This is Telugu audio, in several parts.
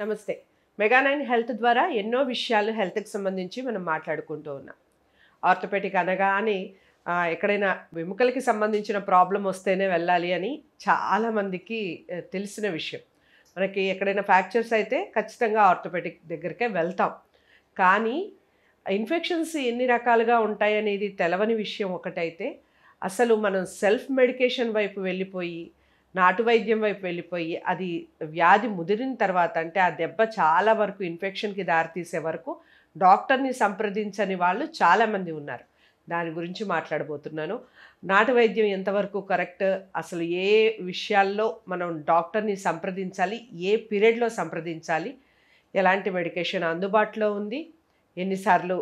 నమస్తే. మెగా9 హెల్త్ ద్వారా ఎన్నో విషయాలు హెల్త్‌కి సంబంధించి మనం మాట్లాడుకుంటూ ఉన్నాం. ఆర్థోపెడిక్ అనగానే ఎక్కడైనా వెముకలకి సంబంధించిన ప్రాబ్లమ్ వస్తేనే వెళ్ళాలి అని చాలామందికి తెలిసిన విషయం. మనకి ఎక్కడైనా ఫ్రాక్చర్స్ అయితే ఖచ్చితంగా ఆర్థోపెడిక్ దగ్గరికే వెళ్తాం. కానీ ఇన్ఫెక్షన్స్ ఎన్ని రకాలుగా ఉంటాయనేది తెలవని విషయం ఒకటైతే, అసలు మనం సెల్ఫ్ మెడికేషన్ వైపు వెళ్ళిపోయి నాటు వైద్యం వైపు వెళ్ళిపోయి అది వ్యాధి ముదిరిన తర్వాత అంటే ఆ దెబ్బ చాలా వరకు ఇన్ఫెక్షన్కి దారితీసే వరకు డాక్టర్ని సంప్రదించని వాళ్ళు చాలామంది ఉన్నారు. దాని గురించి మాట్లాడబోతున్నాను. నాటు వైద్యం ఎంతవరకు కరెక్ట్, అసలు ఏ విషయాల్లో మనం డాక్టర్ని సంప్రదించాలి, ఏ పీరియడ్లో సంప్రదించాలి, ఎలాంటి మెడికేషన్ అందుబాటులో ఉంది, ఎన్నిసార్లు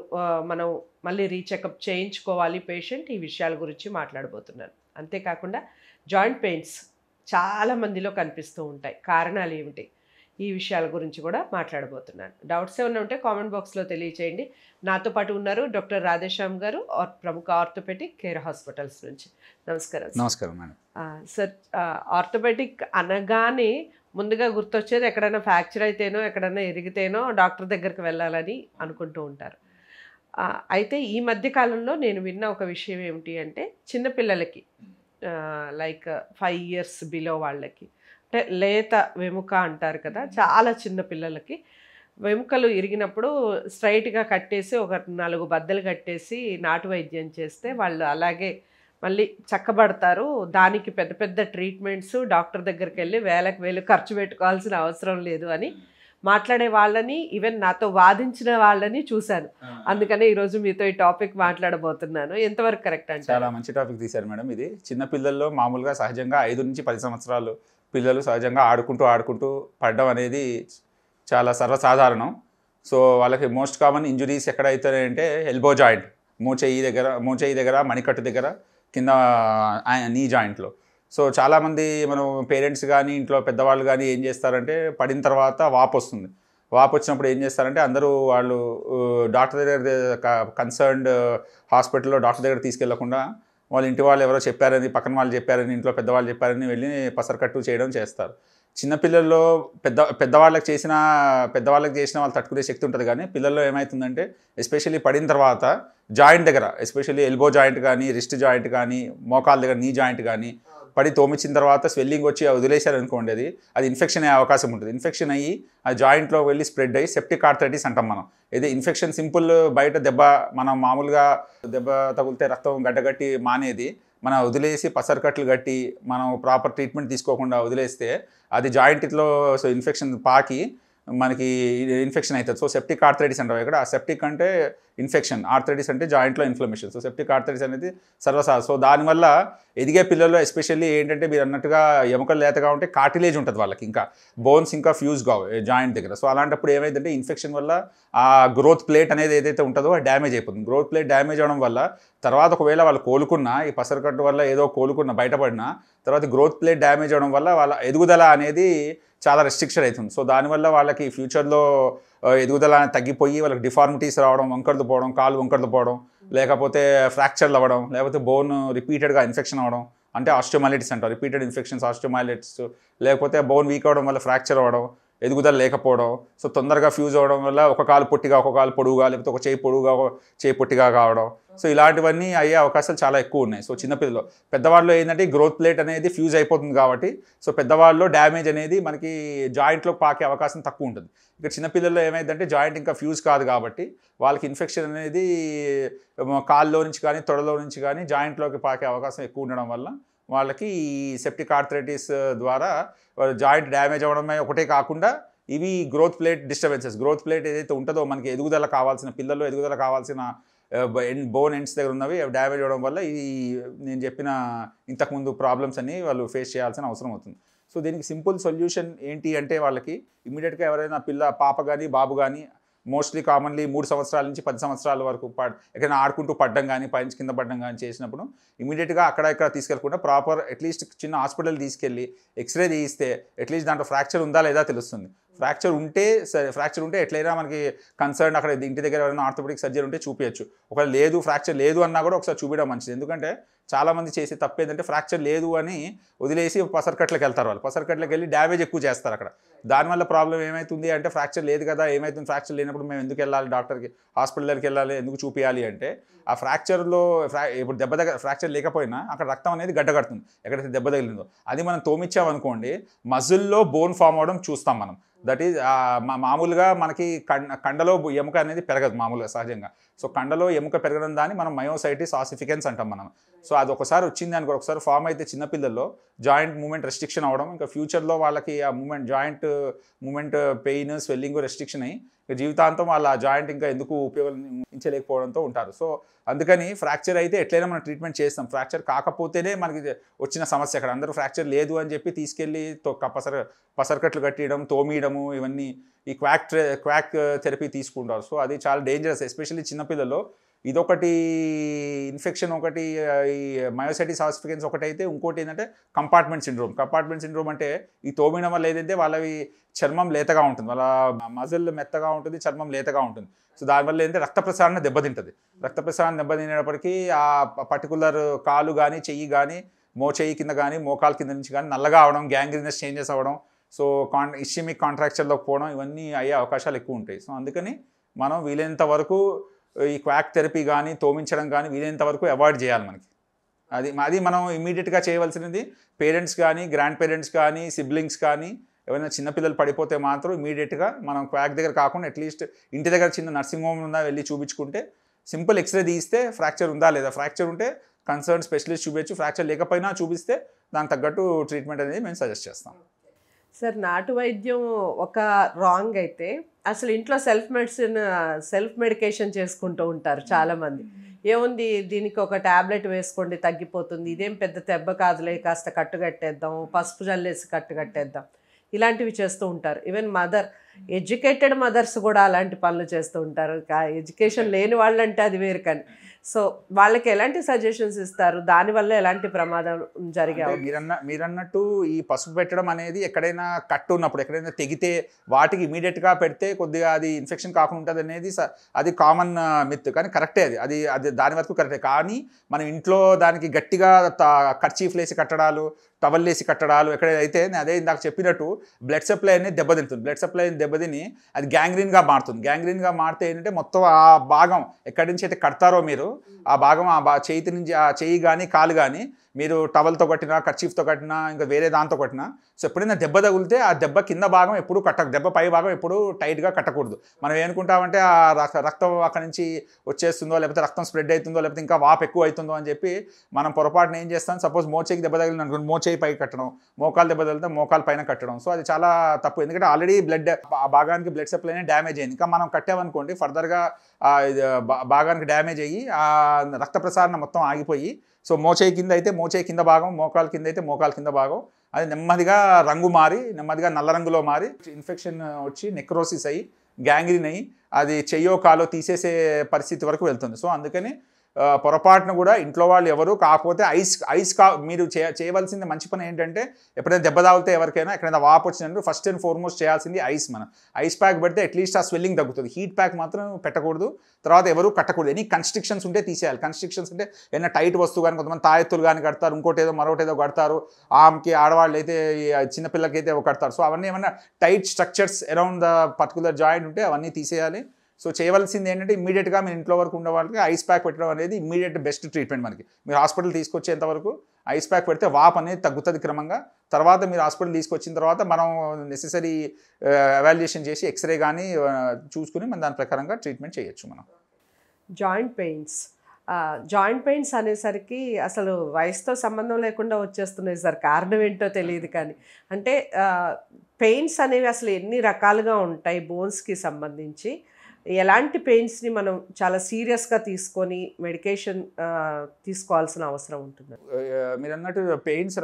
మనం మళ్ళీ రీచెకప్ చేయించుకోవాలి పేషెంట్, ఈ విషయాల గురించి మాట్లాడబోతున్నాను. అంతేకాకుండా జాయింట్ పెయిన్స్ చాలా మందిలో కనిపిస్తూ ఉంటాయి. కారణాలు ఏమిటి, ఈ విషయాల గురించి కూడా మాట్లాడబోతున్నాను. డౌట్స్ ఏమైనా ఉంటే కామెంట్ బాక్స్లో తెలియచేయండి. నాతో పాటు ఉన్నారు డాక్టర్ రాధేశ్యామ్ గారు, ప్రముఖ ఆర్థోపెడిక్ కేర్ హాస్పిటల్స్ నుంచి. నమస్కారం. నమస్కారం మేడం. సార్, ఆర్థోపెడిక్ అనగానే ముందుగా గుర్తొచ్చేది ఎక్కడైనా ఫ్రాక్చర్ అయితేనో ఎక్కడైనా ఇరిగితేనో డాక్టర్ దగ్గరికి వెళ్ళాలని అనుకుంటూ ఉంటారు. అయితే ఈ మధ్య కాలంలో నేను విన్న ఒక విషయం ఏమిటి అంటే, చిన్నపిల్లలకి లైక్ 5 years బిలో వాళ్ళకి, అంటే లేత వెముక అంటారు కదా, చాలా చిన్న పిల్లలకి వెముకలు ఇరిగినప్పుడు స్ట్రైట్గా కట్టేసి ఒక 4 బద్దలు కట్టేసి నాటు వైద్యం చేస్తే వాళ్ళు అలాగే మళ్ళీ చక్కబడతారు. దానికి పెద్ద పెద్ద ట్రీట్మెంట్స్ డాక్టర్ దగ్గరికి వెళ్ళి వేలకు వేలు ఖర్చు పెట్టుకోవాల్సిన అవసరం లేదు అని మాట్లాడే వాళ్ళని, ఈవెన్ నాతో వాదించిన వాళ్ళని చూశాను. అందుకనే ఈరోజు మీతో ఈ టాపిక్ మాట్లాడబోతున్నాను. ఎంతవరకు కరెక్ట్ అంటే? చాలా మంచి టాపిక్ తీశారు మేడం. ఇది చిన్న పిల్లల్లో మామూలుగా సహజంగా 5 నుంచి 10 సంవత్సరాలు పిల్లలు సహజంగా ఆడుకుంటూ పడడం అనేది చాలా సర్వసాధారణం. సో వాళ్ళకి మోస్ట్ కామన్ ఇంజురీస్ ఎక్కడైతే ఎల్బో జాయింట్, మోచేయి దగ్గర మణికట్టు దగ్గర, కింద నీ జాయింట్లో. సో చాలామంది మనం పేరెంట్స్ కానీ ఇంట్లో పెద్దవాళ్ళు కానీ ఏం చేస్తారంటే, పడిన తర్వాత వాపు వచ్చినప్పుడు ఏం చేస్తారంటే అందరూ వాళ్ళు డాక్టర్ దగ్గర కన్సర్న్డ్ హాస్పిటల్లో డాక్టర్ దగ్గర తీసుకెళ్లకుండా వాళ్ళ ఇంటి వాళ్ళు ఎవరో చెప్పారని, పక్కన వాళ్ళు చెప్పారని, ఇంట్లో పెద్దవాళ్ళు చెప్పారని వెళ్ళి పసరకట్టు చేయడం చేస్తారు. చిన్నపిల్లల్లో పెద్దవాళ్ళకి చేసిన వాళ్ళు తట్టుకునే శక్తి ఉంటుంది. కానీ పిల్లల్లో ఏమవుతుందంటే ఎస్పెషల్లీ పడిన తర్వాత జాయింట్ దగ్గర, ఎస్పెషల్లీ ఎల్బో జాయింట్ కానీ, రిస్ట్ జాయింట్ కానీ, మోకాల దగ్గర నీ జాయింట్ కానీ పడి తోమిచ్చిన తర్వాత స్వెల్లింగ్ వచ్చి వదిలేశారనుకోండి, అది ఇన్ఫెక్షన్ అయ్యే అవకాశం ఉంటుంది. ఇన్ఫెక్షన్ అయ్యి ఆ జాయింట్లో వెళ్ళి స్ప్రెడ్ అయ్యి సెప్టిక్ ఆర్థరైటిస్ అంటాం మనం. ఇది ఇన్ఫెక్షన్ సింపుల్ బయట దెబ్బ, మనం మామూలుగా దెబ్బ తగిలితే రక్తం గడ్డగట్టి మానేది, మనం వదిలేసి పసరకట్లు కట్టి మనం ప్రాపర్ ట్రీట్మెంట్ తీసుకోకుండా వదిలేస్తే అది జాయింట్లో సో ఇన్ఫెక్షన్ పాకి మనకి ఇన్ఫెక్షన్ అవుతుంది. సో సెప్టిక్ ఆర్థరైటిస్ అంటారు. ఇక్కడ సెప్టిక్ అంటే ఇన్ఫెక్షన్, ఆర్థరైటిస్ అంటే జాయింట్లో ఇన్ఫ్లమేషన్. సో సెప్టిక్ ఆర్థరైటిస్ అనేది సర్వసాధారణం. సో దానివల్ల ఎదిగే పిల్లల్లో ఎస్పెషల్లీ ఏంటంటే, మీరు అన్నట్టుగా ఎముకలు లేతగా ఉంటే కార్టిలేజ్ ఉంటుంది వాళ్ళకి, ఇంకా బోన్స్ ఇంకా ఫ్యూజ్ కావు జాయింట్ దగ్గర. సో అలాంటప్పుడు ఏమైందంటే ఇన్ఫెక్షన్ వల్ల ఆ గ్రోత్ ప్లేట్ అనేది ఏదైతే ఉంటుందో డ్యామేజ్ అయిపోతుంది. గ్రోత్ ప్లేట్ డ్యామేజ్ అవడం వల్ల తర్వాత ఒకవేళ వాళ్ళు కోలుకున్నా, ఈ పసరకట్టు వల్ల ఏదో కోలుకున్న బయటపడినా తర్వాత గ్రోత్ ప్లేట్ డ్యామేజ్ అవడం వల్ల వాళ్ళ ఎదుగుదల అనేది చాలా రెస్ట్రిక్షన్ అవుతుంది. సో దానివల్ల వాళ్ళకి ఫ్యూచర్లో ఎదుగుదల తగ్గిపోయి వాళ్ళకి డిఫార్మిటీస్ రావడం, వంకర్లు పోవడం, కాలు వంకర్లు పోవడం, లేకపోతే ఫ్రాక్చర్లు అవ్వడం, లేకపోతే బోన్ రిపీటెడ్గా ఇన్ఫెక్షన్ అవ్వడం, అంటే ఆస్టియోమైలిటిస్ అంటారు, రిపీటెడ్ ఇన్ఫెక్షన్స్ ఆస్టియోమైలిటిస్, లేకపోతే బోన్ వీక్ అవ్వడం వల్ల ఫ్రాక్చర్ అవ్వడం, ఎదుగుదల లేకపోవడం, సో తొందరగా ఫ్యూజ్ అవ్వడం వల్ల ఒక కాలు పొట్టిగా, ఒక కాలు పొడుగుగా, లేకపోతే ఒక చేయి పొడుగుగా, ఒక చేయి పొట్టిగా కావడం. సో ఇలాంటివన్నీ అయ్యే అవకాశాలు చాలా ఎక్కువ ఉన్నాయి. సో చిన్నపిల్లలు, పెద్దవాళ్ళు ఏంటంటే గ్రోత్ ప్లేట్ అనేది ఫ్యూజ్ అయిపోతుంది కాబట్టి, సో పెద్దవాళ్ళు డ్యామేజ్ అనేది మనకి జాయింట్లో పాకే అవకాశం తక్కువ ఉంటుంది. ఇక్కడ చిన్నపిల్లల్లో ఏమైందంటే జాయింట్ ఇంకా ఫ్యూజ్ కాదు కాబట్టి వాళ్ళకి ఇన్ఫెక్షన్ అనేది కాల్లో నుంచి కానీ తొడలో నుంచి కానీ జాయింట్లోకి పాకే అవకాశం ఎక్కువ ఉండడం వల్ల వాళ్ళకి ఈ సెప్టిక్ ఆర్థరైటిస్ ద్వారా జాయింట్ డ్యామేజ్ అవ్వడమే ఒకటే కాకుండా ఇవి growth plate disturbances, growth plate ఏదైతే ఉంటుందో మనకి ఎదుగుదల కావాల్సిన, పిల్లల్లో ఎదుగుదల కావాల్సిన బోన్ ఎండ్స్ దగ్గర ఉన్నవి డ్యామేజ్ అవ్వడం వల్ల ఈ నేను చెప్పిన ఇంతకుముందు ప్రాబ్లమ్స్ అన్ని వాళ్ళు ఫేస్ చేయాల్సిన అవసరం అవుతుంది. సో దీనికి సింపుల్ సొల్యూషన్ ఏంటి అంటే, వాళ్ళకి ఇమీడియట్గా ఎవరైనా పాప కానీ బాబు కానీ మోస్ట్లీ కామన్లీ 3 సంవత్సరాల నుంచి 10 సంవత్సరాల వరకు ఎక్కడైనా ఆడుకుంటూ పడ్డం కానీ, పైనుంచి కింద పడ్డం కానీ చేసినప్పుడు ఇమీడియట్గా అక్కడ ఇక్కడ తీసుకెళ్లకుండా ప్రాపర్ అట్లీస్ట్ చిన్న హాస్పిటల్ తీసుకెళ్ళి ఎక్స్రే తీయిస్తే అట్లీస్ట్ దాంట్లో ఫ్రాక్చర్ ఉందా లేదా తెలుస్తుంది. ఫ్రాక్చర్ ఉంటే ఎట్లయినా మనకి కన్సర్న్ అక్కడ ఇంటి దగ్గర ఎవరైనా ఆర్థోపెడిక్ సర్జరీ ఉంటే చూపించచ్చు. ఒకవేళ లేదు ఫ్రాక్చర్ లేదు అన్నా కూడా ఒకసారి చూపించడం మంచిది. ఎందుకంటే చాలామంది చేసే తప్పు ఏంటంటే ఫ్రాక్చర్ లేదు అని వదిలేసి పసరకట్లకు వెళ్తారు. వాళ్ళు పసరకట్లకు వెళ్ళి డ్యామేజ్ ఎక్కువ చేస్తారు అక్కడ. దానివల్ల ప్రాబ్లం ఏమవుతుంది అంటే ఫ్రాక్చర్ లేదు కదా, ఏమవుతుంది ఫ్రాక్చర్ లేనప్పుడు మేము ఎందుకు వెళ్ళాలి డాక్టర్కి, హాస్పిటల్కి వెళ్ళాలి, ఎందుకు చూపించాలి అంటే ఆ ఫ్రాక్చర్లో ఇప్పుడు దెబ్బ దగ్గర ఫ్రాక్చర్ లేకపోయినా అక్కడ రక్తం అనేది గడ్డగడుతుంది ఎక్కడైతే దెబ్బ తగిలిందో. అది మనం తోమిచ్చామనుకోండి మజిల్లో బోన్ ఫామ్ అవ్వడం చూస్తాం మనం. దట్ ఈజ్ మామూలుగా మనకి కండలో ఎముక అనేది పెరగదు మామూలుగా సహజంగా. సో కండలో ఎముక పెరగడం దాన్ని మనం మయోసైటిస్ ఆసిఫికెన్స్ అంటాం మనం. సో అది ఒకసారి వచ్చింది అనుకో, ఒకసారి ఫామ్ అయితే చిన్నపిల్లల్లో జాయింట్ మూమెంట్ రెస్ట్రిక్షన్ అవ్వడం, ఇంకా ఫ్యూచర్లో వాళ్ళకి ఆ joint movement pain swelling restriction అయ్యి జీవితాంతం వాళ్ళ జాయింట్ ఇంకా ఎందుకు ఉపయోగించలేకపోవడంతో ఉంటారు. సో అందుకని ఫ్రాక్చర్ అయితే ఎట్లయినా మనం ట్రీట్మెంట్ చేస్తాం. ఫ్రాక్చర్ కాకపోతేనే మనకి వచ్చిన సమస్య. అక్కడ అందరూ ఫ్రాక్చర్ లేదు అని చెప్పి తీసుకెళ్ళి పసరకట్లు కట్టడం, తోమియడము, ఇవన్నీ ఈ క్వాక్ థెరపీ తీసుకుంటారు. సో అది చాలా డేంజరస్, ఎస్పెషల్లీ చిన్నపిల్లల్లో. ఇదొకటి ఇన్ఫెక్షన్, ఒకటి ఈ మయోసైటిస్ ఆసిఫికెన్స్ ఒకటి అయితే, ఇంకోటి ఏంటంటే కంపార్ట్మెంట్ సిండ్రోమ్ అంటే ఈ తోమిన వల్ల ఏదైతే వాళ్ళవి చర్మం లేతగా ఉంటుంది, వాళ్ళ మజిల్ మెత్తగా ఉంటుంది, చర్మం లేతగా ఉంటుంది. సో దానివల్ల ఏంటంటే రక్త ప్రసారణ దెబ్బతింటుంది. రక్త ప్రసారణ దెబ్బతినేటప్పటికీ ఆ పర్టికులర్ కాలు కానీ చెయ్యి కానీ మోచెయ్యి కింద కానీ మోకాలు కింద నుంచి కానీ నల్లగా అవడం, గ్యాంగ్రీనస్ చేంజెస్ అవ్వడం, సో ఇస్చిమిక్ కాంట్రాక్చర్లోకి పోవడం, ఇవన్నీ అయ్యే అవకాశాలు ఎక్కువ ఉంటాయి. సో అందుకని మనం వీలైనంత వరకు ఈ క్వాక్ థెరపీ కానీ తోమించడం కానీ వీలైనంత వరకు అవాయిడ్ చేయాలి మనకి. అది మనం ఇమీడియట్గా చేయవలసినది. పేరెంట్స్ కానీ, గ్రాండ్ పేరెంట్స్ కానీ, సిబ్లింగ్స్ కానీ ఎవరైనా చిన్నపిల్లలు పడిపోతే మాత్రం ఇమీడియట్గా మనం క్వాక్ దగ్గర కాకుండా అట్లీస్ట్ ఇంటి దగ్గర చిన్న నర్సింగ్ హోమ్ ఉందా వెళ్ళి చూపించుకుంటే, సింపుల్ ఎక్స్రే తీస్తే ఫ్రాక్చర్ ఉందా లేదా, ఫ్రాక్చర్ ఉంటే కన్సర్న్ స్పెషలిస్ట్ చూపించు, ఫ్రాక్చర్ లేకపోయినా చూపిస్తే దానికి తగ్గట్టు ట్రీట్మెంట్ అనేది మేము సజెస్ట్ చేస్తాం. సార్, నాటు వైద్యం ఒక రాంగ్ అయితే అసలు ఇంట్లో సెల్ఫ్ మెడికేషన్ చేసుకుంటూ ఉంటారు చాలామంది. ఏముంది దీనికి ఒక ట్యాబ్లెట్ వేసుకోండి తగ్గిపోతుంది, ఇదేం పెద్ద దెబ్బ కాదులే, కాస్త కట్టుకట్టేద్దాం, పసుపు జల్లేసి కట్టుకట్టేద్దాం, ఇలాంటివి చేస్తూ ఉంటారు. ఈవెన్ ఎడ్యుకేటెడ్ మదర్స్ కూడా అలాంటి పనులు చేస్తూ ఉంటారు. ఎడ్యుకేషన్ లేని వాళ్ళంటే అది వేరు. కానీ సో వాళ్ళకి ఎలాంటి సజెషన్స్ ఇస్తారు, దానివల్ల ఎలాంటి ప్రమాదం జరిగే? మీరన్నట్టు ఈ పసుపు పెట్టడం అనేది ఎక్కడైనా కట్టు ఉన్నప్పుడు, ఎక్కడైనా తెగితే వాటికి ఇమీడియట్గా పెడితే కొద్దిగా అది ఇన్ఫెక్షన్ కాకుండా ఉంటుంది అనేది అది కామన్ మిత్. కానీ కరెక్టే, అది దాని వరకు కరెక్టే. కానీ మనం ఇంట్లో దానికి గట్టిగా కర్చీఫ్లు వేసి కట్టడాలు, టవల్ వేసి కట్టడాలు ఎక్కడైతే, అదే ఇందాక చెప్పినట్టు బ్లడ్ సప్లై అనేది దెబ్బతింటుంది. బ్లడ్ సప్లై దెబ్బతిని అది గ్యాంగ్రీన్గా మారుతుంది. గ్యాంగ్రీన్గా మారితే ఏంటంటే మొత్తం ఆ భాగం ఎక్కడి నుంచి అయితే కడతారో మీరు, ఆ భాగం చేతి నుంచి ఆ చెయ్యి కానీ కాలు కానీ మీరు టవల్తో కట్టినా, కర్చీఫ్తో కట్టినా, ఇంకా వేరే దాంతో కట్టినా, సో ఎప్పుడైనా దెబ్బ తగిలితే ఆ దెబ్బ కింద భాగం ఎప్పుడు దెబ్బ పై భాగం ఎప్పుడు టైట్గా కట్టకూడదు. మనం ఏమనుకుంటామంటే ఆ రక్తం అక్కడి నుంచి వచ్చేస్తుందో, లేకపోతే రక్తం స్ప్రెడ్ అవుతుందో, లేకపోతే ఇంకా వాపు ఎక్కువ అవుతుందో అని చెప్పి మనం పొరపాటున ఏం చేస్తాం, సపోజ్ మోచేయికి దెబ్బ తగిలింది అనుకోండి, మోచేయి పై కట్టడం, మోకాలు దెబ్బ తగిలితే మోకాలు పైన కట్టడం. సో అది చాలా తప్పు. ఎందుకంటే ఆల్రెడీ ఆ భాగానికి బ్లడ్ సప్లైనే డ్యామేజ్ అయింది. ఇంకా మనం కట్టామనుకోండి ఫర్దర్గా భాగానికి డ్యామేజ్ అయ్యి ఆ రక్త ప్రసారణ మొత్తం ఆగిపోయి, సో మోచేయి కింద అయితే మోచేయి కింద భాగం, మోకాలు కింద అయితే మోకాలు కింద భాగం అది నెమ్మదిగా రంగు మారి, నెమ్మదిగా నల్ల రంగులో మారి ఇన్ఫెక్షన్ వచ్చి నెక్రోసిస్ అయ్యి గ్యాంగ్రీన్ అయ్యి అది చెయ్యో కాలో తీసేసే పరిస్థితి వరకు వెళ్తుంది. సో అందుకని పొరపాటును కూడా ఇంట్లో వాళ్ళు ఎవరు కాకపోతే మీరు చేయవలసింది మంచి పని ఏంటంటే, ఎప్పుడైనా దెబ్బ తాగితే ఎవరికైనా ఎక్కడైనా వాపు వచ్చినట్టు ఫస్ట్ అండ్ ఫార్మోస్ట్ చేయాల్సింది మనం ఐస్ ప్యాక్ పెడితే అట్లీస్ట్ ఆ స్వెల్లింగ్ తగ్గుతుంది. హీట్ ప్యాక్ మాత్రం పెట్టకూడదు. తర్వాత ఎవరు కట్టకూడదు. ఎనీ కన్స్ట్రిక్షన్స్ ఉంటే తీసేయాలి. కన్స్ట్రిక్షన్స్ అంటే ఏదైనా టైట్ వస్తువు కానీ, కొంతమంది తాయెత్తులు కానీ కడతారు, ఇంకోటి ఏదో మరొకటి ఏదో కడతారు, ఆమెకి ఆడవాళ్ళు అయితే చిన్నపిల్లలకి అయితే కడతారు. సో అవన్నీ ఏమన్నా tight structures around the particular joint ఉంటే అవన్నీ తీసేయాలి. సో చేయవలసింది ఏంటంటే ఇమీడియట్గా మీరు ఇంట్లో వరకు ఉన్న వాళ్ళకి ఐస్ ప్యాక్ పెట్టడం అనేది ఇమీడియట్ బెస్ట్ ట్రీట్మెంట్. మనకి మీరు హాస్పిటల్ తీసుకొచ్చేంత వరకు ఐస్ ప్యాక్ పెడితే వాప్ అనేది తగ్గుతుంది క్రమంగా. తర్వాత మీరు హాస్పిటల్ తీసుకొచ్చిన తర్వాత మనం నెసెసరీ ఎవాల్యుయేషన్ చేసి ఎక్స్రే కానీ చూసుకుని మనం దాని ప్రకారంగా ట్రీట్మెంట్ చేయొచ్చు. మనం జాయింట్ పెయిన్స్ అనేసరికి అసలు వయసుతో సంబంధం లేకుండా వచ్చేస్తున్నాయి సార్. కారణం ఏంటో తెలియదు. కానీ అంటే పెయిన్స్ అనేవి అసలు ఎన్ని రకాలుగా ఉంటాయి బోన్స్కి సంబంధించి, ఎలాంటి పెయిన్స్ని మనం చాలా సీరియస్గా తీసుకొని మెడికేషన్ తీసుకోవాల్సిన అవసరం ఉంటుంది? మీరు అన్నట్టు పెయిన్స్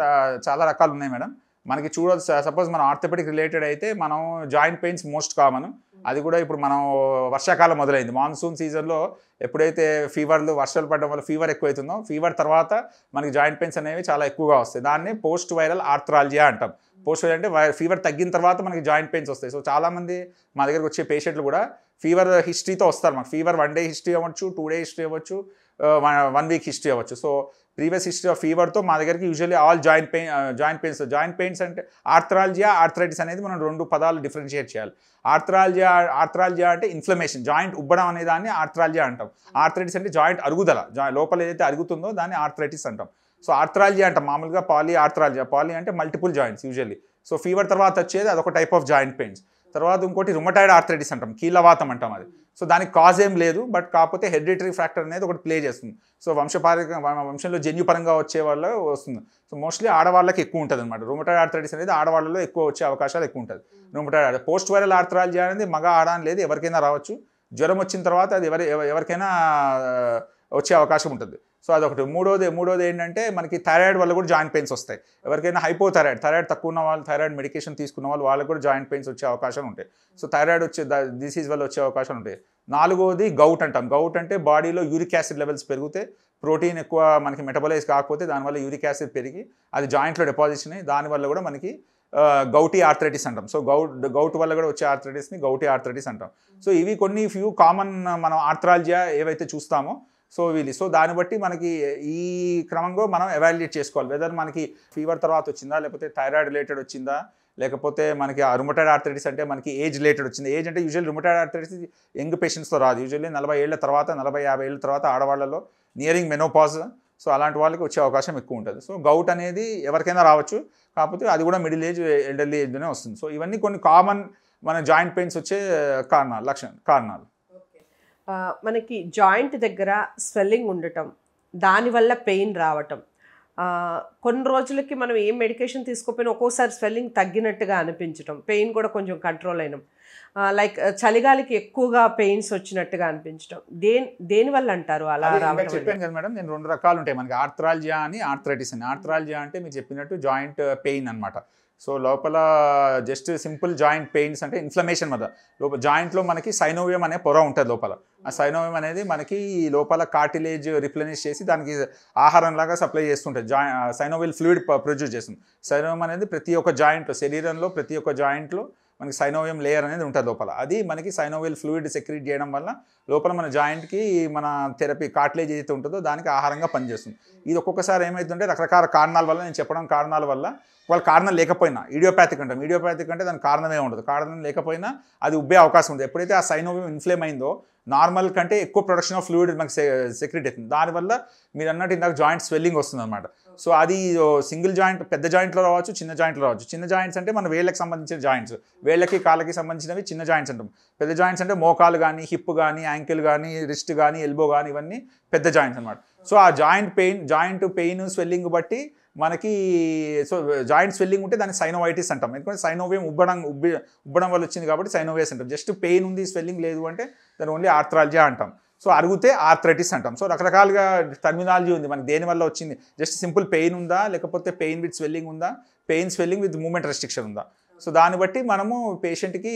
చాలా రకాలు ఉన్నాయి మేడం. మనకి చూడవచ్చు, సపోజ్ మనం ఆర్థోపెడిక్ రిలేటెడ్ అయితే మనం జాయింట్ పెయిన్స్ మోస్ట్ కామన్. అది కూడా ఇప్పుడు మనం వర్షాకాలం మొదలైంది, మాన్సూన్ సీజన్లో ఎప్పుడైతే వర్షాలు పడడం వల్ల ఫీవర్ ఎక్కువైతుందో, ఫీవర్ తర్వాత మనకి జాయింట్ పెయిన్స్ అనేవి చాలా ఎక్కువగా వస్తాయి. దాన్ని పోస్ట్ వైరల్ ఆర్థరాలజియా అంటాం. పోస్ట్ వైరల్ అంటే ఫీవర్ తగ్గిన తర్వాత మనకి జాయింట్ పెయిన్స్ వస్తాయి. సో చాలామంది మా దగ్గరకు వచ్చే పేషెంట్లు కూడా ఫీవర్ హిస్టరీతో వస్తారు. మాకు ఫీవర్ 1 డే హిస్టరీ అవ్వచ్చు, 2 డే హిస్టరీ అవ్వచ్చు, 1 వీక్ హిస్టరీ అవ్వచ్చు. సో ప్రీవియస్ హిస్టరీ ఆఫ్ ఫీవర్తో మా దగ్గరికి యూజువల్లీ ఆల్ జాయింట్ పెయిన్స్ అంటే ఆర్థరాలజియా, ఆర్థరైటిస్ అనేది మనం 2 పదాలు డిఫరెన్షియేట్ చేయాలి. ఆర్థరాలజియా అంటే ఇన్ఫ్లమేషన్, జాయింట్ ఉబ్బడం అనే దాన్ని ఆర్థరాలజియా అంటాం. ఆర్థరైటిస్ అంటే జాయింట్ అరుగుదల, లోపల ఏదైతే అరుగుతుందో దాన్ని ఆర్థరైటిస్ అంటాం. సో ఆర్థరాలజియా అంటాం. మామూలుగా ఆర్థరాలజియా అంటే multiple joints usually. So fever తర్వాత వచ్చేది అదొక టైప్ ఆఫ్ జాయింట్ పెయిన్స్. తర్వాత ఇంకోటి రుమటాయిడ్ ఆర్థరైటిస్ అంటాం, కీళ్ళవాతం అంటాం అది. సో దానికి కాజ్ ఏం లేదు, బట్ కాకపోతే హెరిడిటరీ ఫ్యాక్టర్ అనేది ఒకటి ప్లే చేస్తుంది. సో వంశంలో జన్యుపరంగా వచ్చే వాళ్ళ వస్తుంది. సో మోస్ట్లీ ఆడవాళ్ళకి ఎక్కువ ఉంటుంది అనమాట. రుమటాయిడ్ ఆర్థరైటిస్ అనేది ఆడవాళ్ళలో ఎక్కువ వచ్చే అవకాశాలు ఎక్కువ ఉంటుంది. రుమటాయిడ్ పోస్ట్ వైరల్ ఆర్థరాలజియా అనేది మగ ఆడ అని లేదు, ఎవరికైనా రావచ్చు. జ్వరం వచ్చిన తర్వాత అది ఎవరికైనా వచ్చే అవకాశం ఉంటుంది. సో అదొకటి. మూడోది ఏంటంటే మనకి థైరాయిడ్ వల్ల కూడా జాయింట్ పెయిన్స్ వస్తాయి. ఎవరికైనా థైరాయిడ్ తక్కువ ఉన్న వాళ్ళు, థైరాయిడ్ మెడికేషన్ తీసుకున్న వాళ్ళకి కూడా జాయింట్ పెయిన్స్ వచ్చే అవకాశం ఉంటాయి. సో థైరాయిడ్ డిసీజ్ వల్ల వచ్చే అవకాశం ఉంటాయి. 4వది గౌట్ అంటాం. గౌట్ అంటే బాడీలో యూరిక్ యాసిడ్ లెవెల్స్ పెరిగితే, ప్రోటీన్ ఎక్కువ మనకి మెటబలైజ్ కాకపోతే దానివల్ల యూరిక్ యాసిడ్ పెరిగి అది జాయింట్లో డిపాజిషన్ అయ్యి దానివల్ల కూడా మనకి గౌటీ ఆర్థరైటిస్ అంటాం. సో గౌట్ వల్ల కూడా వచ్చే ఆర్థరైటిస్ని గౌటీ ఆర్థరైటిస్ అంటాం. సో ఇవి ఫ్యూ కామన్ మనం ఆర్థరాలజియా ఏవైతే చూస్తామో సో దాన్ని బట్టి మనకి ఈ క్రమంలో మనం ఎవాల్యుయేట్ చేసుకోవాలి. వెదర్ మనకి ఫీవర్ తర్వాత వచ్చిందా, లేకపోతే థైరాయిడ్ రిలేటెడ్ వచ్చిందా, లేకపోతే మనకి రుమటాయిడ్ ఆర్థరైటిస్ అంటే మనకి ఏజ్ రిలేటెడ్ వచ్చింది. ఏజ్ అంటే యూజువల్లీ రుమటాయిడ్ ఆర్థరైటిస్ యంగ్ పేషెంట్స్తో రాదు. యూజువల్లీ 40 ఏళ్ల తర్వాత, 40-50 ఏళ్ళ తర్వాత ఆడవాళ్ళలో నియరింగ్ మెనోపాజ్, సో అలాంటి వాళ్ళకి వచ్చే అవకాశం ఎక్కువ ఉంటుంది. సో గౌట్ అనేది ఎవరికైనా రావచ్చు, కాకపోతే అది కూడా మిడిల్ ఏజ్, ఎల్డర్లీ ఏజ్లోనే వస్తుంది. సో ఇవన్నీ కొన్ని కామన్ మన జాయింట్ పెయిన్స్ వచ్చే కారణాలు. మనకి జాయింట్ దగ్గర స్వెల్లింగ్ ఉండటం, దానివల్ల పెయిన్ రావటం, కొన్ని రోజులకి మనం ఏం మెడికేషన్ తీసుకోకపోయినా ఒక్కోసారి స్వెల్లింగ్ తగ్గినట్టుగా అనిపించటం, పెయిన్ కూడా కొంచెం కంట్రోల్ అయినాం, లైక్ చలిగాలికి ఎక్కువగా పెయిన్స్ వచ్చినట్టుగా అనిపించటం, దేనివల్ల అంటారు అలా రావడం? చెప్పాను కదా మేడం, నేను 2 రకాలు ఉంటాయి మనకి, ఆర్థరాలజియా అని, ఆర్థరైటిస్ అని. ఆర్థరాలజియా అంటే మీరు చెప్పినట్టు జాయింట్ పెయిన్ అనమాట. సో లోపల జస్ట్ సింపుల్ జాయింట్ పెయిన్స్ అంటే ఇన్ఫ్లమేషన్ మీద లోపల జాయింట్లో మనకి సైనోవియం అనే పొర ఉంటుంది లోపల. ఆ సైనోవియం అనేది మనకి లోపల కార్టిలేజ్ రిప్లెనిష్ చేసి దానికి ఆహారంలాగా సప్లై చేస్తుంటుంది. సైనోవియల్ ఫ్లూయిడ్ ప్రొడ్యూస్ చేస్తుంది. సైనోవియం అనేది ప్రతి ఒక్క జాయింట్లో, శరీరంలో ప్రతి ఒక్క జాయింట్లో మనకి సైనోవియం లేయర్ అనేది ఉంటుంది లోపల. అది మనకి సైనోవియల్ ఫ్లూయిడ్ సెక్రీట్ చేయడం వల్ల లోపల మన జాయింట్కి మన థెరపీ కార్టిలేజ్ ఏదైతే ఉంటుందో దానికి ఆహారంగా పనిచేస్తుంది. ఇది ఒక్కొక్కసారి ఏమవుతుంటే రకరకాల కారణాల వల్ల, నేను చెప్పడం కారణాల వల్ల, వాళ్ళ కారణం లేకపోయినా ఇడియోపాథిక్ అంటాం. ఇడియోపాథిక్ అంటే దానికి కారణమే ఉండదు. కారణం లేకపోయినా అది ఉబ్బే అవకాశం ఉంది. ఎప్పుడైతే ఆ సైనోవియం ఇన్ఫ్లేమ్ అయిందో నార్మల్ కంటే ఎక్కువ ప్రొడక్షన్ ఆఫ్ ఫ్లూయిడ్ మనకి సెక్రెట్ అవుతుంది. దానివల్ల మీరు అన్నట్టు ఇందాక జాయింట్ స్వెల్లింగ్ వస్తుంది అనమాట. సో అది సింగిల్ జాయింట్, పెద్ద జాయింట్లో రావచ్చు, చిన్న జాయింట్లో రావచ్చు. చిన్న జాయింట్స్ అంటే మన వేళ్ళకి సంబంధించిన జాయింట్స్, వేళ్ళకి కాళ్ళకి సంబంధించినవి చిన్న జాయింట్స్ అంటాం. పెద్ద జాయింట్స్ అంటే మోకాలు కానీ, హిప్ కానీ, యాంకిల్ కానీ, రిస్ట్ కానీ, ఎల్బో కానీ, ఇవన్నీ పెద్ద జాయింట్స్ అనమాట. సో ఆ జాయింట్ పెయిన్ స్వెల్లింగ్ బట్టి మనకి, సో జాయింట్ స్వెల్లింగ్ ఉంటే దాన్ని సైనోవైటిస్ అంటాం. ఎందుకంటే సైనోవియం ఉబ్బడం వల్ల వచ్చింది కాబట్టి సైనోవేస్ అంటాం. జస్ట్ పెయిన్ ఉంది, స్వెల్లింగ్ లేదు అంటే దాన్ని ఓన్లీ ఆర్థరాలజియా అంటాం. సో అరిగితే ఆర్థరైటిస్ అంటాం. సో రకరకాలుగా టర్మినాలజీ ఉంది మనకి, దేనివల్ల వచ్చింది. జస్ట్ సింపుల్ పెయిన్ ఉందా, లేకపోతే పెయిన్ విత్ స్వెల్లింగ్ ఉందా, స్వెల్లింగ్ విత్ మూమెంట్ రెస్ట్రిక్షన్ ఉందా. సో దాన్ని బట్టి మనము పేషెంట్కి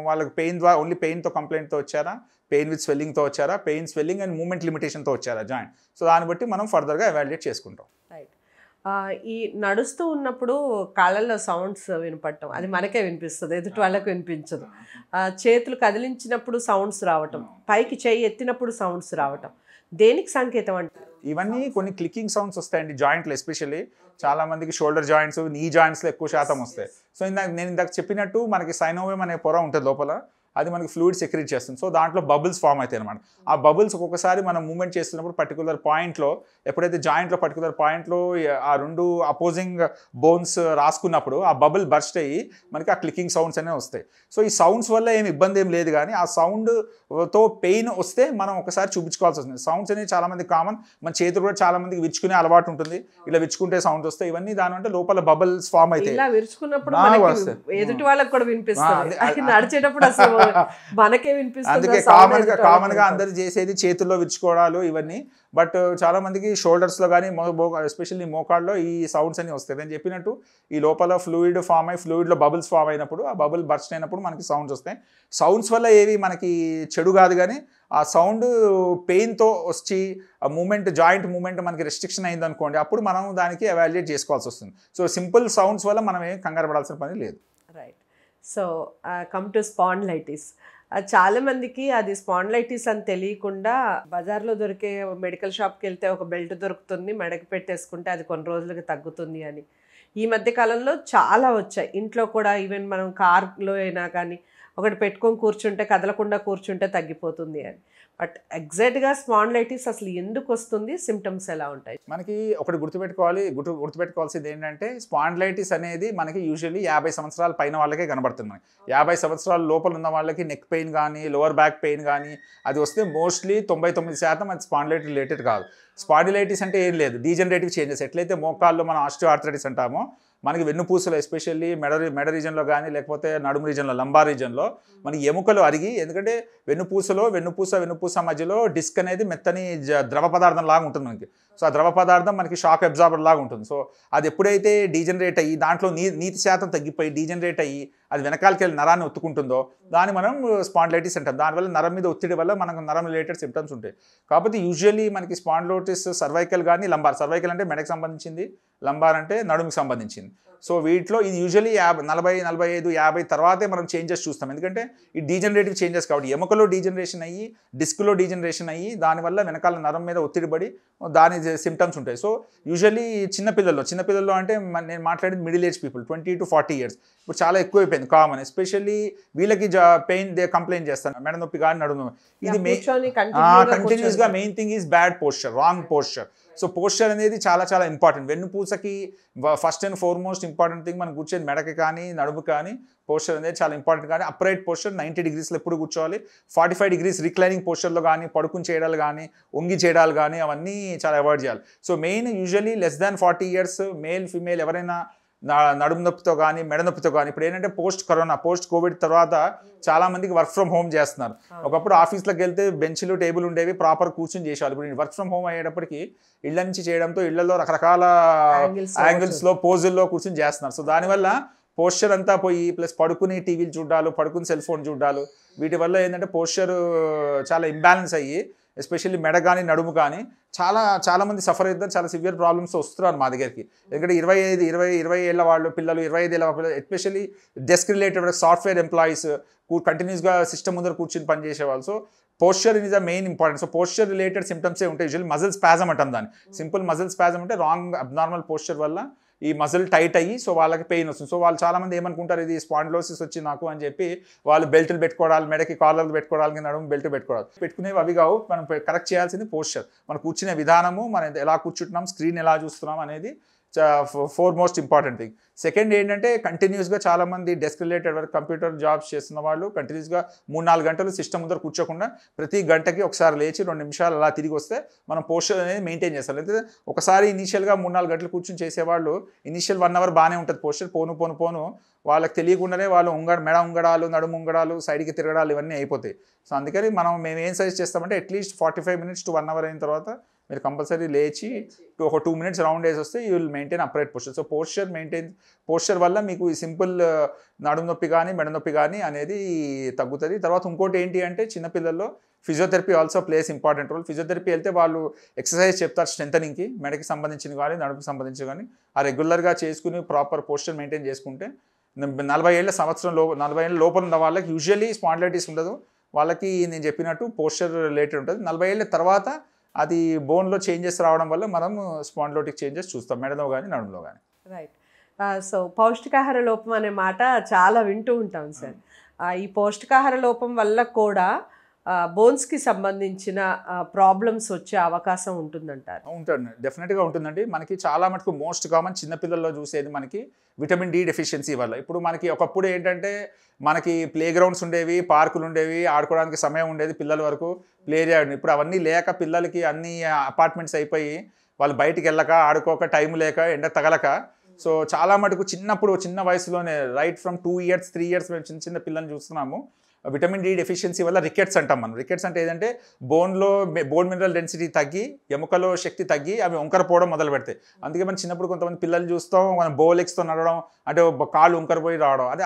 వాళ్ళకి ఓన్లీ పెయిన్తో కంప్లైంట్తో వచ్చారా, పెయిన్ విత్ స్వెల్లింగ్తో వచ్చారా, స్వెల్లింగ్ అండ్ మూమెంట్ లిమిటేషన్తో వచ్చారా జాయింట్. సో దాన్ని బట్టి మనం ఫర్దర్గా ఎవాల్యుయేట్ చేసుకుంటాం. రైట్. ఈ నడుస్తూ ఉన్నప్పుడు కాళ్ళల్లో సౌండ్స్ వినపడటం, అది మనకే వినిపిస్తుంది, ఎదుటి వాళ్ళకు వినిపించదు. చేతులు కదిలించినప్పుడు సౌండ్స్ రావటం, పైకి చేయి ఎత్తినప్పుడు సౌండ్స్ రావటం, దేనికి సంకేతం అంటారు? ఇవన్నీ కొన్ని క్లికింగ్ సౌండ్స్ వస్తాయండి జాయింట్లో. ఎస్పెషల్లీ చాలా మందికి షోల్డర్ జాయింట్స్, నీ జాయింట్స్లో ఎక్కువ శాతం వస్తాయి. సో నేను ఇందాక చెప్పినట్టు మనకి సైనోవియం అనే పొర ఉంటుంది లోపల, అది మనకి ఫ్లూయిడ్ సెక్రీట్ చేస్తుంది. సో దాంట్లో బబుల్స్ ఫామ్ అవుతాయి అనమాట. ఆ బబుల్స్ ఒక్కొక్కసారి మనం మూవ్మెంట్ చేస్తున్నప్పుడు పర్టికులర్ పాయింట్లో, ఎప్పుడైతే జాయింట్లో పర్టికులర్ పాయింట్లో ఆ 2 అపోజింగ్ బోన్స్ రాసుకున్నప్పుడు ఆ బబుల్ బర్స్ట్ అయ్యి మనకి ఆ క్లికింగ్ సౌండ్స్ అనేవి వస్తాయి. సో ఈ సౌండ్స్ వల్ల ఏమి ఇబ్బంది ఏం లేదు, కానీ ఆ సౌండ్తో పెయిన్ వస్తే మనం ఒకసారి చూపించుకోవాల్సి వస్తుంది. సౌండ్స్ అనేవి చాలామంది కామన్, మన చేతులు కూడా చాలా మందికి విరుచుకునే అలవాటు ఉంటుంది. ఇలా విరుచుకుంటే సౌండ్ వస్తాయి. ఇవన్నీ దానివంటే లోపల బబుల్స్ ఫామ్ అవుతాయి. ఇలా విరుచుకున్నప్పుడు ఎదుటి వాళ్ళకి కూడా వినిపిస్తుంది, నడిచేటప్పుడు అసలు మనకే వినిపిస్తుంది. అందుకే కామన్ గా అందరు చేసేది చేతుల్లో విరుచుకోవడాలు ఇవన్నీ. బట్ చాలా మందికి షోల్డర్స్లో కానీ, ఎస్పెషల్లీ మోకాళ్ళలో ఈ సౌండ్స్ అన్ని వస్తాయి. నేను చెప్పినట్టు ఈ లోపల ఫ్లూయిడ్ ఫామ్ అయ్యి ఫ్లూయిడ్లో బబుల్స్ ఫామ్ అయినప్పుడు, ఆ బబుల్ బర్స్ట్ అయినప్పుడు మనకి సౌండ్స్ వస్తాయి. సౌండ్స్ వల్ల ఏవి మనకి చెడు కాదు, కానీ ఆ సౌండ్ పెయిన్తో వచ్చి ఆ మూమెంట్ జాయింట్ మూమెంట్ మనకి రెస్ట్రిక్షన్ అయింది అనుకోండి, అప్పుడు మనం దానికి ఎవాల్యుయేట్ చేసుకోవాల్సి వస్తుంది. సో సింపుల్ సౌండ్స్ వల్ల మనం ఏం కంగారు పడాల్సిన పని లేదు. Right. So come to spondylitis. చాలామందికి అది స్పాండిలైటిస్ అని తెలియకుండా బజార్లో దొరికే మెడికల్ షాప్కి వెళ్తే ఒక బెల్ట్ దొరుకుతుంది, మెడకి పెట్టేసుకుంటే అది కొన్ని రోజులకి తగ్గుతుంది అని ఈ మధ్య కాలంలో చాలా వచ్చాయి. ఇంట్లో కూడా ఈవెన్ మనం కార్లో అయినా కానీ ఒకటి పెట్టుకొని కూర్చుంటే కదలకుండా కూర్చుంటే తగ్గిపోతుంది అని. బట్ ఎగ్జాక్ట్గా స్పాండిలైటిస్ అసలు ఎందుకు వస్తుంది, సిమ్టమ్స్ ఎలా ఉంటాయి? మనకి ఒకటి గుర్తుపెట్టుకోవాల్సింది ఏంటంటే స్పాండిలైటిస్ అనేది మనకి యూజువల్లీ 50 సంవత్సరాల పైన వాళ్ళకే కనబడుతుంది. మనకి 50 సంవత్సరాల లోపల ఉన్న వాళ్ళకి నెక్ పెయిన్ కానీ లోవర్ బ్యాక్ పెయిన్ కానీ అది వస్తే మోస్ట్లీ 99% అది స్పాండిలైటిస్ రిలేటెడ్ కాదు. స్పాండిలైటిస్ అంటే ఏం లేదు, డీజనరేటివ్ చేంజెస్. ఎట్లయితే మోకాల్లో మనం ఆస్టియోఆర్థరైటిస్ అంటామో, మనకి వెన్నుపూసలో ఎస్పెషల్లీ మెడ రీజన్లో కానీ లేకపోతే నడుము రీజన్లో లంబార్ రీజన్లో మనకి ఎముకలు అరిగి, ఎందుకంటే వెన్నుపూస మధ్యలో డిస్క్ అనేది మెత్తని ద్రవ పదార్థం లాగా ఉంటుంది మనకి. సో ఆ ద్రవ పదార్థం మనకి షాక్ అబ్జార్బర్ లాగా ఉంటుంది. సో అది ఎప్పుడైతే డీజనరేట్ అయ్యి దాంట్లో నీటి శాతం తగ్గిపోయి డీజనరేట్ అయ్యి అది వెనకాలకి వెళ్ళి నరాన్ని ఒత్తుకుంటుందో దాన్ని మనం స్పాండిలైటిస్ అంటాం. దానివల్ల నరం మీద ఒత్తిడి వల్ల మనకు నరం రిలేటెడ్ సిమ్టమ్స్ ఉంటాయి. కాకపోతే యూజువల్లీ మనకి స్పాండిలైటిస్ సర్వైకల్ కానీ లంబార్, సర్వైకల్ అంటే మెడకి సంబంధించింది, లంబార్ అంటే నడుముకి సంబంధించింది. సో వీటిలో ఇది యూజువల్లీ 40, 45, 50 తర్వాతే మనం చేంజెస్ చూస్తాం. ఎందుకంటే ఈ డీజనరేటివ్ చేంజెస్ కాబట్టి ఎముకలో డీజనరేషన్ అయ్యి డిస్క్లో డీజనరేషన్ అయ్యి దానివల్ల వెనకాల నరం మీద ఒత్తిడి పడి దాని సిమ్టమ్స్ ఉంటాయి. సో యూజువల్లీ చిన్నపిల్లల్లో అంటే నేను మాట్లాడేది middle age people 20 to 40 years. ఇప్పుడు చాలా ఎక్కువైపోయింది కామన్. ఎస్పెషల్లీ వీళ్ళకి పెయిన్ కంప్లైంట్ చేస్తాను, మెడ నొప్పి కానీ నడుము నొప్పి. ఇది కంటిన్యూస్గా main thing is bad posture, wrong posture. So posture అనేది చాలా చాలా ఇంపార్టెంట్. వెన్నుపూసకి first and foremost important thing మనం కూర్చొని మెడకి కానీ నడుము కానీ పోస్చర్ అనేది చాలా ఇంపార్టెంట్. కానీ అప్రైట్ పోస్చర్ 90 degreesలో ఎప్పుడు కూర్చోవాలి, 45 degrees రిక్లైనింగ్ పోస్చర్లో కానీ పడుకుని చేయడాలు కానీ వంగి చేయడాలు కానీ అవన్నీ చాలా అవాయిడ్ చేయాలి. So main usually less than 40 years male female ఎవరైనా నడుము నొప్పితో కానీ మెడ నొప్పితో కానీ, ఇప్పుడు ఏంటంటే పోస్ట్ కోవిడ్ తర్వాత చాలా మందికి వర్క్ ఫ్రమ్ హోమ్ చేస్తున్నారు. ఒకప్పుడు ఆఫీస్లోకి వెళ్తే బెంచ్లు టేబుల్ ఉండేవి, ప్రాపర్ కూర్చొని చేసేవాళ్ళు. ఇప్పుడు వర్క్ ఫ్రమ్ హోమ్ అయ్యేటప్పటికి ఇళ్ల నుంచి చేయడంతో ఇళ్లలో రకరకాల యాంగిల్స్లో పోజుల్లో కూర్చొని చేస్తున్నారు. సో దానివల్ల పోస్చర్ అంతా పోయి ప్లస్ పడుకుని టీవీలు చూడాలు, పడుకుని సెల్ ఫోన్ చూడాలు, వీటి వల్ల ఏంటంటే పోస్చర్ చాలా ఇంబ్యాలెన్స్ అయ్యి ఎస్పెషల్లీ మెడ కానీ నడుము కానీ చాలా మంది సఫర్ అవుతారు, చాలా సివియర్ ప్రాబ్లమ్స్ వస్తున్నారు మా దగ్గరికి. ఎందుకంటే 20 ఏళ్ళ వాళ్ళు పిల్లలు, 25 ఏళ్ళ పిల్లలు, especially desk related software employees కంటిన్యూస్గా సిస్టమ్ ముందర కూర్చొని పనిచేసే వాళ్ళు. So posture is the main important. So posture related సిమ్టమ్సే ఉంటాయి. యూజువల్లీ మజిల్ స్పాజమ్ అంటాం దాన్ని. సింపుల్ మజిల్ స్పాజమ్ అంటే రాంగ్ అబ్నార్మల్ పోస్చర్ వల్ల ఈ మజిల్ టైట్ అయ్యి సో వాళ్ళకి పెయిన్ వస్తుంది. సో వాళ్ళు చాలామంది ఏమనుకుంటారు, ఇది స్పాండిలోసిస్ వచ్చి నాకు అని చెప్పి వాళ్ళు బెల్ట్లు పెట్టుకోవడాలు, మెడకి కాలర్లు పెట్టుకోవడానికి నడుము బెల్ట్ పెట్టుకునేవి అవి కావు. మనం కరెక్ట్ చేయాల్సింది పోస్చర్, మనం కూర్చునే విధానము, మనం ఎలా కూర్చుంటున్నాం, స్క్రీన్ ఎలా చూస్తున్నాం అనేది మోస్ట్ ఇంపార్టెంట్ థింగ్. సెకండ్ ఏంటంటే కంటిన్యూస్గా చాలామంది desk related work computer jobs చేస్తున్న వాళ్ళు కంటిన్యూస్గా 3-4 గంటలు సిస్టమ్ ముందర కూర్చోకుండా ప్రతి గంటకి ఒకసారి లేచి 2 నిమిషాలు అలా తిరిగి వస్తే మనం పోస్చర్ అనేది మెయింటైన్ చేస్తాం. అయితే ఒకసారి ఇనీషియల్గా 3-4 గంటలు కూర్చొని చేసేవాళ్ళు ఇనీషియల్ 1 hour బాగానే ఉంటుంది పోస్చర్. పోను వాళ్ళకి తెలియకుండానే వాళ్ళు మెడ ఉంగడాలు, నడుము ఉంగడాలు, సైడ్కి తిరగడాలు ఇవన్నీ అయిపోతాయి. సో అందుకని మేము ఏం సజెస్ట్ చేస్తామంటే అట్లీస్ట్ 45 minutes to 1 hour అయిన తర్వాత మీరు కంపల్సరీ లేచి ఒక 2 minutes రౌండ్ వేసి వస్తే you will maintain upright posture. So posture వల్ల మీకు ఈ సింపుల్ నడుము నొప్పి కానీ మెడ నొప్పి కానీ అనేది తగ్గుతుంది. తర్వాత ఇంకోటి ఏంటి అంటే చిన్నపిల్లల్లో physiotherapy also plays important role. Physiotherapy వెళ్తే వాళ్ళు ఎక్సర్సైజ్ చెప్తారు స్ట్రెంథనింగ్కి, మెడకి సంబంధించిన కానీ నడుముకి సంబంధించి కానీ ఆ రెగ్యులర్గా చేసుకుని ప్రాపర్ పోస్చర్ మెయింటైన్ చేసుకుంటే 40 ఏళ్ళ లోపల ఉన్న వాళ్ళకి యూజువల్లీ స్పాండిలైటిస్ ఉండదు. వాళ్ళకి నేను చెప్పినట్టు పోస్చర్ రిలేటెడ్ ఉంటుంది. 40 ఏళ్ళ తర్వాత అది బోన్లో చేంజెస్ రావడం వల్ల మనం స్పాండిలోటిక్ చేంజెస్ చూస్తాం మెడలో కానీ నడుములో కానీ. రైట్. సో పౌష్టికాహార లోపం అనే మాట చాలా వింటూ ఉంటాం సార్. ఈ పౌష్టికాహార లోపం వల్ల కూడా బోన్స్కి సంబంధించిన ప్రాబ్లమ్స్ వచ్చే అవకాశం ఉంటుందంటారు? ఉంటుంది, డెఫినెట్గా ఉంటుందండి. మనకి చాలా మటుకు మోస్ట్ కామన్ చిన్నపిల్లల్లో చూసేది మనకి విటమిన్ డి డెఫిషియన్సీ వల్ల. ఇప్పుడు మనకి ఒకప్పుడు ఏంటంటే మనకి ప్లే గ్రౌండ్స్ ఉండేవి, పార్కులు ఉండేవి, ఆడుకోవడానికి సమయం ఉండేది పిల్లల వరకు, ప్లే ఏరియా. ఇప్పుడు అవన్నీ లేక పిల్లలకి అన్ని అపార్ట్మెంట్స్ అయిపోయి వాళ్ళు బయటికి వెళ్ళక ఆడుకోక టైం లేక ఎండ తగలక సో చాలా మటుకు చిన్న వయసులోనే రైట్ ఫ్రమ్ 2 years 3 years మేము చిన్న పిల్లల్ని చూస్తున్నాము. విటమిన్ డి డెఫిషియన్సీ వల్ల రికెట్స్ అంటాం మనం. రికెట్స్ అంటే ఏదంటే బోన్ మినరల్ డెన్సిటీ తగ్గి ఎముకలో శక్తి తగ్గి అవి వంకరపోవడం మొదలు పెడతాయి. అందుకే మనం చిన్నప్పుడు కొంతమంది పిల్లలు చూస్తాం, మనం బోలెక్స్తో నడవడం అంటే కాళ్ళు వంకరపోయి రావడం. అదే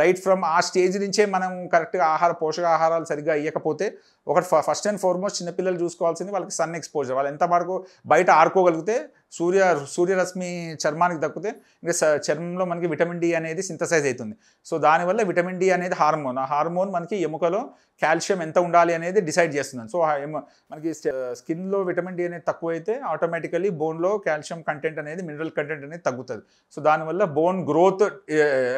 రైట్ ఫ్రమ్ ఆ స్టేజ్ నుంచే మనం కరెక్ట్గా పోషకాహారాలు సరిగ్గా ఇవ్వకపోతే ఒకటి ఫస్ట్ అండ్ ఫార్మోస్ట్ చిన్నపిల్లలు చూసుకోవాల్సింది వాళ్ళకి సన్ ఎక్స్పోజర్. వాళ్ళు ఎంత వరకు బయట ఆడుకోగలిగితే సూర్యరశ్మి చర్మానికి దక్కితే ఇంకా చర్మంలో మనకి విటమిన్ డి అనేది సింథసైజ్ అవుతుంది. సో దానివల్ల విటమిన్ డి అనేది హార్మోన్. ఆ హార్మోన్ మనకి ఎముకలో కాల్షియం ఎంత ఉండాలి అనేది డిసైడ్ చేస్తుంది. సో మనకి స్కిన్లో విటమిన్ డి అనేది తక్కువైతే ఆటోమేటికలీ బోన్లో కాల్షియం కంటెంట్ అనేది మినరల్ కంటెంట్ అనేది తగ్గుతుంది. సో దానివల్ల బోన్ గ్రోత్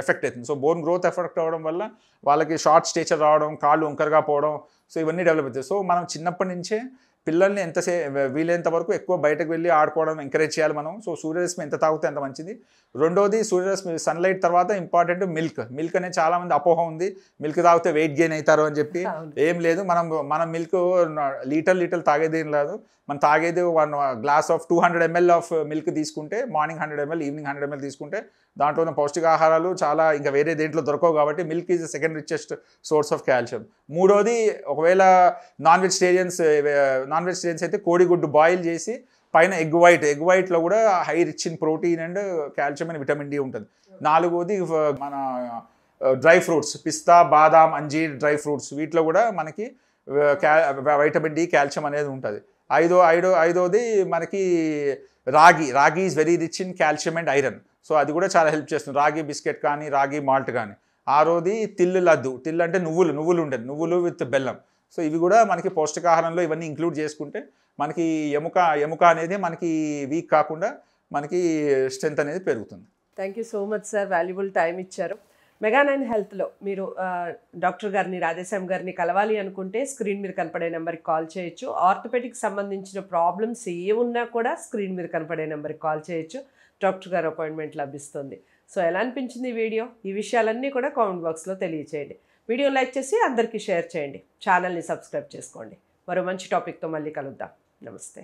ఎఫెక్ట్ అవుతుంది. సో బోన్ గ్రోత్ ఎఫెక్ట్ అవ్వడం వల్ల వాళ్ళకి షార్ట్ స్టేచర్ రావడం, కాళ్ళు వంకరగా పోవడం, సో ఇవన్నీ డెవలప్ అవుతాయి. సో మనం చిన్నప్పటి నుంచే పిల్లల్ని వీలైనంత వరకు ఎక్కువ బయటకు వెళ్ళి ఆడుకోవడం ఎంకరేజ్ చేయాలి మనం. సో సూర్యరశ్మి ఎంత తాగితే అంత మంచిది. రెండోది సూర్యరశ్మి సన్లైట్ తర్వాత ఇంపార్టెంట్ మిల్క్ అనేది చాలామంది అపోహ ఉంది, మిల్క్ తాగితే వెయిట్ గెయిన్ అవుతారు అని చెప్పి. ఏం లేదు, మనం మిల్క్ లీటర్ తాగేది ఏం లేదు. మనం తాగేది 1 glass of 200 ml of milk తీసుకుంటే మార్నింగ్ 100 ml ఈవినింగ్ 100 ml తీసుకుంటే దాంట్లో ఉన్న పౌష్టికాహారాలు చాలా ఇంకా వేరే దేంట్లో దొరకవు కాబట్టి milk is the second richest source of calcium. మూడోది ఒకవేళ నాన్ వెజిటేరియన్స్ అయితే కోడిగుడ్డు బాయిల్ చేసి పైన ఎగ్ వైట్లో కూడా high rich in protein and calcium and vitamin D ఉంటుంది. నాలుగోది మన డ్రై ఫ్రూట్స్, పిస్తా, బాదాం, అంజీర్ డ్రై ఫ్రూట్స్ వీటిలో కూడా మనకి వైటమిన్ డి కాల్షియం అనేది ఉంటుంది. ఐదోది మనకి రాగి is very rich in calcium and iron. So అది కూడా చాలా హెల్ప్ చేస్తుంది, రాగి బిస్కెట్ కానీ రాగి మాల్ట్ కానీ. ఆరోది లడ్డు అంటే నువ్వులు ఉంటుంది, నువ్వులు విత్ బెల్లం. సో ఇవి కూడా మనకి పౌష్టికాహారంలో ఇవన్నీ ఇంక్లూడ్ చేసుకుంటే మనకి ఎముక అనేది మనకి వీక్ కాకుండా మనకి స్ట్రెంత్ అనేది పెరుగుతుంది. Thank you so much sir, valuable time ఇచ్చారు. మెగా9 హెల్త్లో మీరు డాక్టర్ గారిని, రాధేశ్యామ్ గారిని కలవాలి అనుకుంటే స్క్రీన్ మీద కనపడే నెంబర్కి కాల్ చేయొచ్చు. ఆర్థోపెడిక్ సంబంధించిన ప్రాబ్లమ్స్ ఏమున్నా కూడా స్క్రీన్ మీద కనపడే నెంబర్కి కాల్ చేయొచ్చు. డాక్టర్ గారు అపాయింట్మెంట్ లభిస్తుంది. సో ఎలా అనిపించింది ఈ వీడియో? ఈ విషయాలన్నీ కూడా కామెంట్ బాక్స్లో తెలియచేయండి. వీడియో లైక్ చేసి అందరికీ షేర్ చేయండి. ఛానల్ని సబ్స్క్రైబ్ చేసుకోండి. మరో మంచి టాపిక్తో మళ్ళీ కలుద్దాం. నమస్తే.